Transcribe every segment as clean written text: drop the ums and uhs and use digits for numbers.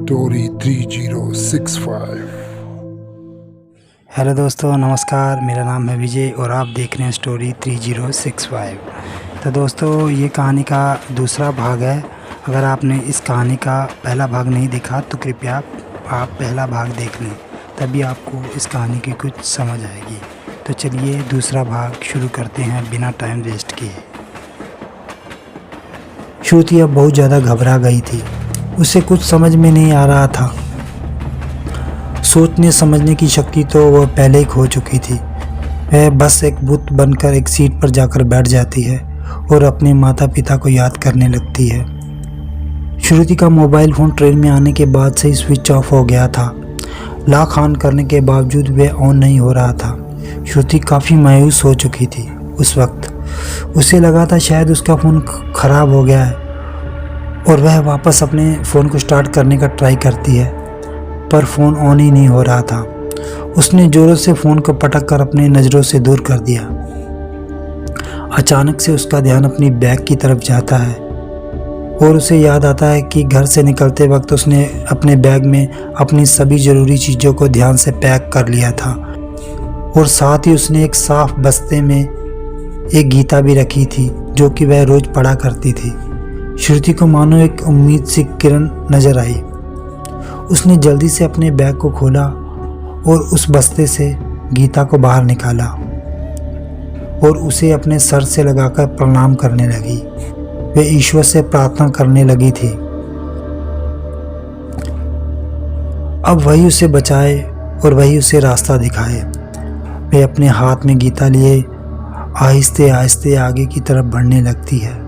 Story 3065। Hello दोस्तों, नमस्कार। मेरा नाम है विजय और आप देख रहे हैं स्टोरी 3065। तो दोस्तों, ये कहानी का दूसरा भाग है। अगर आपने इस कहानी का पहला भाग नहीं देखा तो कृपया आप पहला भाग देख लें, तभी आपको इस कहानी की कुछ समझ आएगी। तो चलिए दूसरा भाग शुरू करते हैं बिना टाइम वेस्ट किए। श्रुति अब बहुत ज़्यादा घबरा गई थी। उसे कुछ समझ में नहीं आ रहा था। सोचने समझने की शक्ति तो वह पहले ही खो चुकी थी। वह बस एक बुत बनकर एक सीट पर जाकर बैठ जाती है और अपने माता पिता को याद करने लगती है। श्रुति का मोबाइल फ़ोन ट्रेन में आने के बाद से ही स्विच ऑफ हो गया था। लाख ऑन करने के बावजूद वह ऑन नहीं हो रहा था। श्रुति काफ़ी मायूस हो चुकी थी। उस वक्त उसे लगा था शायद उसका फ़ोन ख़राब हो गया है और वह वापस अपने फ़ोन को स्टार्ट करने का ट्राई करती है, पर फ़ोन ऑन ही नहीं हो रहा था। उसने ज़ोरों से फ़ोन को पटक कर अपनी नज़रों से दूर कर दिया। अचानक से उसका ध्यान अपनी बैग की तरफ जाता है और उसे याद आता है कि घर से निकलते वक्त उसने अपने बैग में अपनी सभी ज़रूरी चीज़ों को ध्यान से पैक कर लिया था और साथ ही उसने एक साफ बस्ते में एक गीता भी रखी थी जो कि वह रोज़ पढ़ा करती थी। श्रुति को मानो एक उम्मीद सी किरण नजर आई। उसने जल्दी से अपने बैग को खोला और उस बस्ते से गीता को बाहर निकाला और उसे अपने सर से लगाकर प्रणाम करने लगी। वह ईश्वर से प्रार्थना करने लगी थी, अब वही उसे बचाए और वही उसे रास्ता दिखाए। वह अपने हाथ में गीता लिए आहिस्ते आहिस्ते आगे की तरफ बढ़ने लगती है।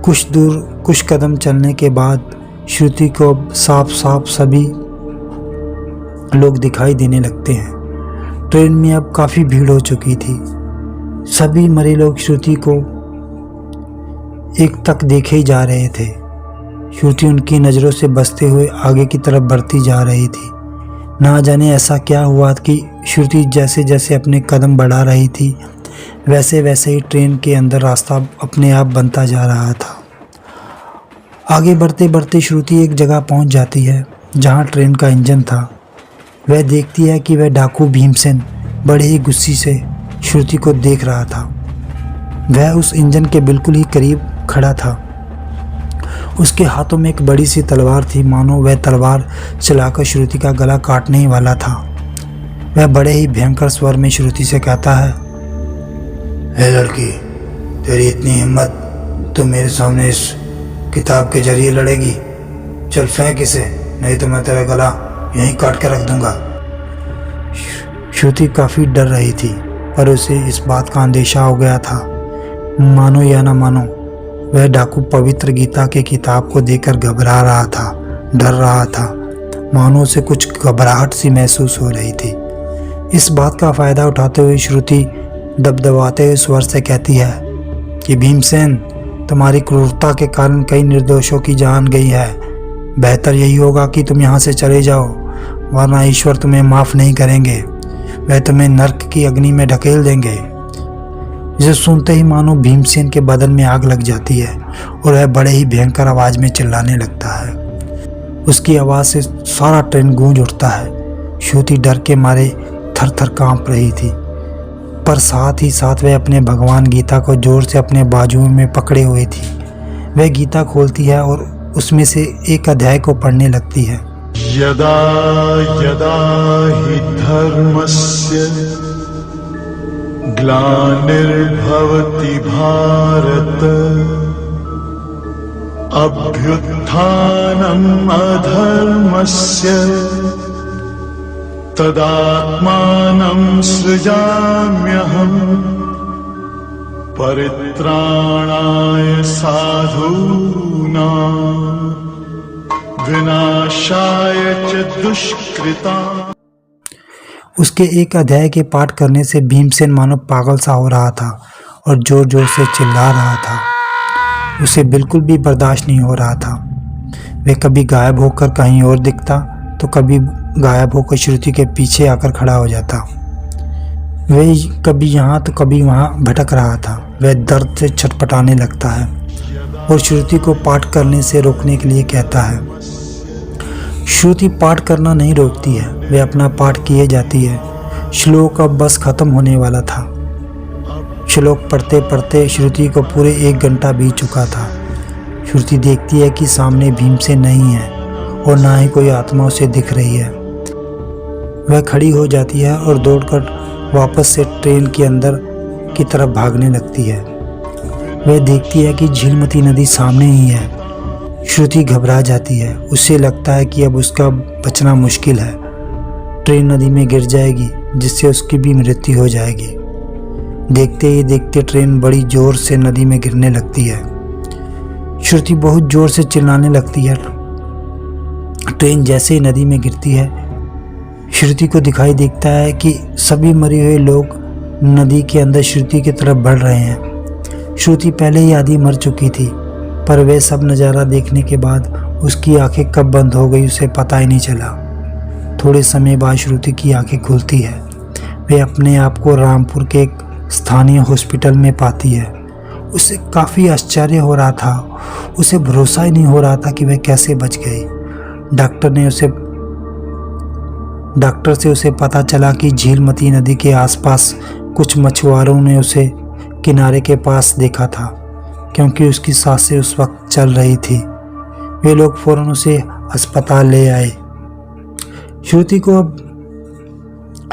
कुछ दूर कुछ कदम चलने के बाद श्रुति को साफ साफ सभी लोग दिखाई देने लगते हैं। ट्रेन में अब काफ़ी भीड़ हो चुकी थी। सभी मरे लोग श्रुति को एक तक देखे ही जा रहे थे। श्रुति उनकी नज़रों से बचते हुए आगे की तरफ बढ़ती जा रही थी। ना जाने ऐसा क्या हुआ कि श्रुति जैसे जैसे अपने कदम बढ़ा रही थी वैसे वैसे ही ट्रेन के अंदर रास्ता अपने आप बनता जा रहा था। आगे बढ़ते बढ़ते श्रुति एक जगह पहुंच जाती है जहां ट्रेन का इंजन था। वह देखती है कि वह डाकू भीमसेन बड़े ही गुस्से से श्रुति को देख रहा था। वह उस इंजन के बिल्कुल ही करीब खड़ा था। उसके हाथों में एक बड़ी सी तलवार थी, मानो वह तलवार चलाकर श्रुति का गला काटने ही वाला था। वह बड़े ही भयंकर स्वर में श्रुति से कहता है, हे लड़की, तेरी इतनी हिम्मत, तो मेरे सामने इस किताब के जरिए लड़ेगी? चल फेंक इसे, नहीं तो मैं तेरा गला यहीं काट के रख दूंगा। श्रुति काफ़ी डर रही थी, पर उसे इस बात का अंदेशा हो गया था। मानो या ना मानो, वह डाकू पवित्र गीता के किताब को देखकर घबरा रहा था, डर रहा था। मानो उसे कुछ घबराहट सी महसूस हो रही थी। इस बात का फ़ायदा उठाते हुए श्रुति दबदबाते हुए स्वर से कहती है कि भीमसेन, तुम्हारी क्रूरता के कारण कई निर्दोषों की जान गई है। बेहतर यही होगा कि तुम यहाँ से चले जाओ, वरना ईश्वर तुम्हें माफ़ नहीं करेंगे। वह तुम्हें नर्क की अग्नि में ढकेल देंगे। इसे सुनते ही मानो भीमसेन के बदन में आग लग जाती है और वह बड़े ही भयंकर आवाज़ में चिल्लाने लगता है। उसकी आवाज़ से सारा ट्रेन गूंज उठता है। श्रुति डर के मारे थर थर काँप रही थी, पर साथ ही साथ वह अपने भगवान गीता को जोर से अपने बाजुओं में पकड़े हुए थी। वह गीता खोलती है और उसमें से एक अध्याय को पढ़ने लगती है। यदा यदा हि धर्मस्य ग्लानिर्भवति भारत अभ्युत्थानम् अधर्मस्य तदात्मानं सृजाम्यहम् परित्राणाय साधूनां विनाशाय च दुष्कृताम्। उसके एक अध्याय के पाठ करने से भीमसेन मानो पागल सा हो रहा था और जोर जोर से चिल्ला रहा था। उसे बिल्कुल भी बर्दाश्त नहीं हो रहा था। वह कभी गायब होकर कहीं और दिखता तो कभी गायब होकर श्रुति के पीछे आकर खड़ा हो जाता। वह कभी यहाँ तो कभी वहाँ भटक रहा था। वह दर्द से छटपटाने लगता है और श्रुति को पाठ करने से रोकने के लिए कहता है। श्रुति पाठ करना नहीं रोकती है, वे अपना पाठ किए जाती है। श्लोक अब बस खत्म होने वाला था। श्लोक पढ़ते पढ़ते श्रुति को पूरे 1 घंटा बीत चुका था। श्रुति देखती है कि सामने भीमसेन नहीं है और ना ही कोई आत्मा उसे दिख रही है। वह खड़ी हो जाती है और दौड़कर वापस से ट्रेन के अंदर की तरफ भागने लगती है। वह देखती है कि झीलमती नदी सामने ही है। श्रुति घबरा जाती है। उसे लगता है कि अब उसका बचना मुश्किल है। ट्रेन नदी में गिर जाएगी जिससे उसकी भी मृत्यु हो जाएगी। देखते ही देखते ट्रेन बड़ी जोर से नदी में गिरने लगती है। श्रुति बहुत जोर से चिल्लाने लगती है। ट्रेन जैसे ही नदी में गिरती है, श्रुति को दिखाई देता है कि सभी मरे हुए लोग नदी के अंदर श्रुति की तरफ बढ़ रहे हैं। श्रुति पहले ही आधी मर चुकी थी, पर वह सब नज़ारा देखने के बाद उसकी आंखें कब बंद हो गई उसे पता ही नहीं चला। थोड़े समय बाद श्रुति की आंखें खुलती है। वह अपने आप को रामपुर के एक स्थानीय हॉस्पिटल में पाती है। उसे काफ़ी आश्चर्य हो रहा था। उसे भरोसा ही नहीं हो रहा था कि वह कैसे बच गई। डॉक्टर से उसे पता चला कि झीलमती नदी के आसपास कुछ मछुआरों ने उसे किनारे के पास देखा था, क्योंकि उसकी सांसें उस वक्त चल रही थी। वे लोग फौरन उसे अस्पताल ले आए। श्रुति को अब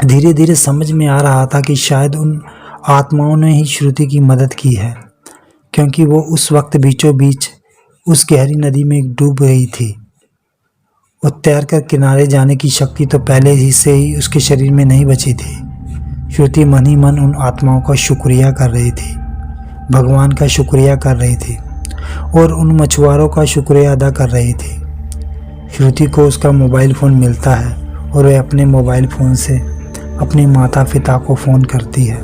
धीरे धीरे समझ में आ रहा था कि शायद उन आत्माओं ने ही श्रुति की मदद की है, क्योंकि वो उस वक्त बीचों बीच उस गहरी नदी में डूब रही थी। वो तैरकर किनारे जाने की शक्ति तो पहले ही से ही उसके शरीर में नहीं बची थी। श्रुति मन ही मन उन आत्माओं का शुक्रिया कर रही थी, भगवान का शुक्रिया कर रही थी और उन मछुआरों का शुक्रिया अदा कर रही थी। श्रुति को उसका मोबाइल फ़ोन मिलता है और वह अपने मोबाइल फ़ोन से अपने माता पिता को फ़ोन करती है।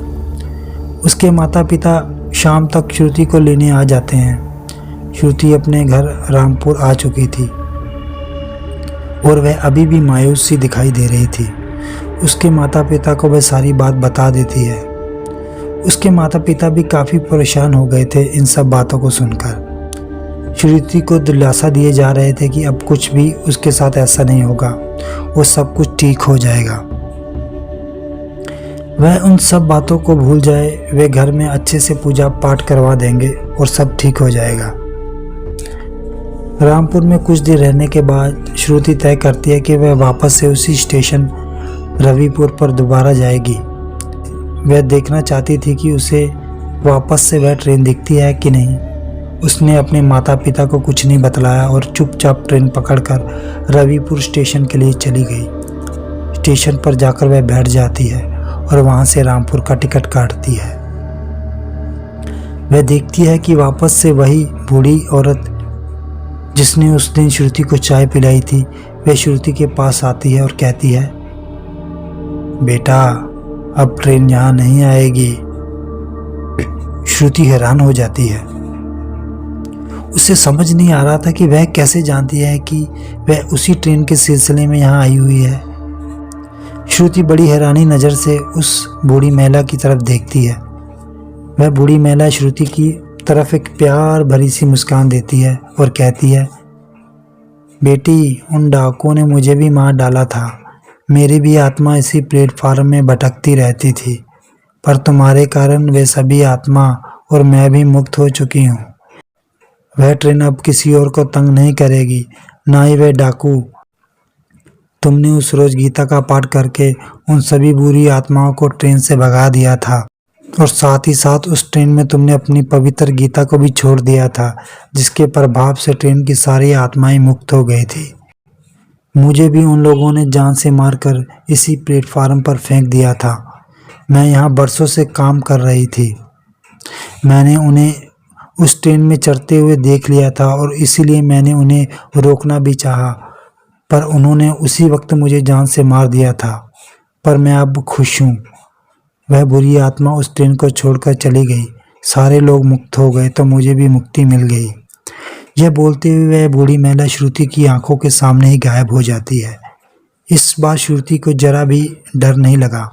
उसके माता पिता शाम तक श्रुति को लेने आ जाते हैं। श्रुति अपने घर रामपुर आ चुकी थी और वह अभी भी मायूस सी दिखाई दे रही थी। उसके माता पिता को वह सारी बात बता देती है। उसके माता पिता भी काफ़ी परेशान हो गए थे इन सब बातों को सुनकर। श्रुति को दिलासा दिए जा रहे थे कि अब कुछ भी उसके साथ ऐसा नहीं होगा, वो सब कुछ ठीक हो जाएगा। वह उन सब बातों को भूल जाए, वे घर में अच्छे से पूजा पाठ करवा देंगे और सब ठीक हो जाएगा। रामपुर में कुछ दिन रहने के बाद श्रुति तय करती है कि वह वापस से उसी स्टेशन रविपुर पर दोबारा जाएगी। वह देखना चाहती थी कि उसे वापस से वह ट्रेन दिखती है कि नहीं। उसने अपने माता पिता को कुछ नहीं बतलाया और चुपचाप ट्रेन पकड़कर रविपुर स्टेशन के लिए चली गई। स्टेशन पर जाकर वह बैठ जाती है और वहां से रामपुर का टिकट काटती है। वह देखती है कि वापस से वही बूढ़ी औरत जिसने उस दिन श्रुति को चाय पिलाई थी, वह श्रुति के पास आती है और कहती है, बेटा अब ट्रेन यहाँ नहीं आएगी। श्रुति हैरान हो जाती है। उसे समझ नहीं आ रहा था कि वह कैसे जानती है कि वह उसी ट्रेन के सिलसिले में यहाँ आई हुई है। श्रुति बड़ी हैरानी नज़र से उस बूढ़ी महिला की तरफ देखती है। वह बूढ़ी महिला श्रुति की तरफ एक प्यार भरी सी मुस्कान देती है और कहती है, बेटी उन डाकुओं ने मुझे भी मार डाला था। मेरी भी आत्मा इसी प्लेटफार्म में भटकती रहती थी, पर तुम्हारे कारण वे सभी आत्मा और मैं भी मुक्त हो चुकी हूँ। वह ट्रेन अब किसी और को तंग नहीं करेगी, ना ही वह डाकू। तुमने उस रोज गीता का पाठ करके उन सभी बुरी आत्माओं को ट्रेन से भगा दिया था और साथ ही साथ उस ट्रेन में तुमने अपनी पवित्र गीता को भी छोड़ दिया था, जिसके प्रभाव से ट्रेन की सारी आत्माएं मुक्त हो गई थी। मुझे भी उन लोगों ने जान से मारकर इसी प्लेटफार्म पर फेंक दिया था। मैं यहाँ बरसों से काम कर रही थी। मैंने उन्हें उस ट्रेन में चढ़ते हुए देख लिया था और इसीलिए मैंने उन्हें रोकना भी चाहा, पर उन्होंने उसी वक्त मुझे जान से मार दिया था। पर मैं अब खुश हूँ। वह बुरी आत्मा उस ट्रेन को छोड़कर चली गई। सारे लोग मुक्त हो गए तो मुझे भी मुक्ति मिल गई। यह बोलते हुए वह बूढ़ी महिला श्रुति की आंखों के सामने ही गायब हो जाती है। इस बार श्रुति को जरा भी डर नहीं लगा।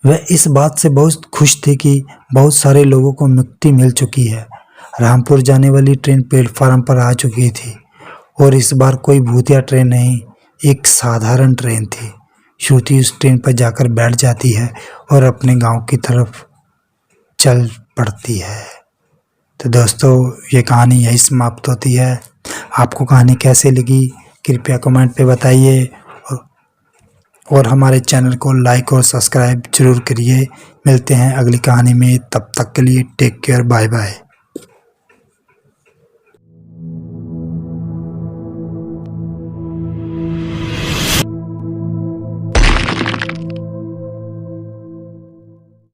वह इस बात से बहुत खुश थी कि बहुत सारे लोगों को मुक्ति मिल चुकी है। रामपुर जाने वाली ट्रेन प्लेटफार्म पर आ चुकी थी और इस बार कोई भूतिया ट्रेन नहीं, एक साधारण ट्रेन थी। श्रुति उस ट्रेन पर जाकर बैठ जाती है और अपने गांव की तरफ चल पड़ती है। तो दोस्तों, ये कहानी यही समाप्त होती है। आपको कहानी कैसे लगी कृपया कमेंट पे बताइए और हमारे चैनल को लाइक और सब्सक्राइब जरूर करिए। मिलते हैं अगली कहानी में, तब तक के लिए टेक केयर, बाय बाय।